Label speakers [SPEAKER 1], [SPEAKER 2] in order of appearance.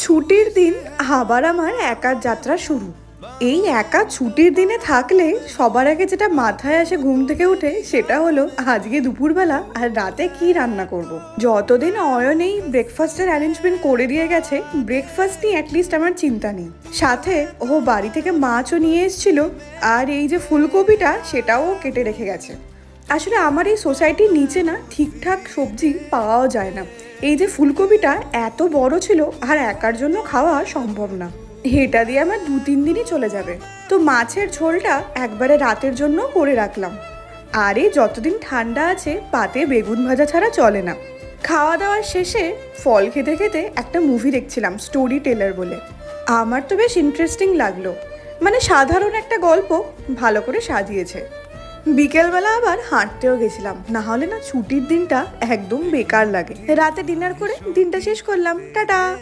[SPEAKER 1] ছুটির দিন আবার আমার একার যাত্রা শুরু। এই একা ছুটির দিনে থাকলে সবার আগে যেটা মাথায় আসে ঘুম থেকে উঠে সেটা হলো আজকে দুপুরবেলা আর রাতে কি রান্না করব। যতদিন অয়ন এই ব্রেকফাস্টের অ্যারেঞ্জমেন্ট করে দিয়ে গেছে, ব্রেকফাস্ট নিয়ে অ্যাটলিস্ট আমার চিন্তা নেই। সাথে ও বাড়ি থেকে মাছও নিয়ে এসেছিল, আর এই যে ফুলকপিটা সেটাও কেটে রেখে গেছে। আসলে আমার এই সোসাইটির নিচে না ঠিকঠাক সবজি পাওয়াও যায় না। এই যে ফুলকপিটা এত বড় ছিল আর একার জন্য খাওয়া সম্ভব না, এটা দিয়ে আমার 2-3 দিনই চলে যাবে। তো মাছের ঝোলটা একবারে রাতের জন্য করে রাখলাম। আর এই যতদিন ঠান্ডা আছে পাতে বেগুন ভাজা ছাড়া চলে না। খাওয়া দাওয়ার শেষে ফল খেতে খেতে একটা মুভি দেখছিলাম, স্টোরি টেলার বলে। আমার তো বেশ ইন্টারেস্টিং লাগলো, মানে সাধারণ একটা গল্প ভালো করে সাজিয়েছে। বিকেলবেলা আবার হাঁটতেও গেছিলাম, না হলে না ছুটির দিনটা একদম বেকার লাগে। রাতে ডিনার করে দিনটা শেষ করলাম। টাটা।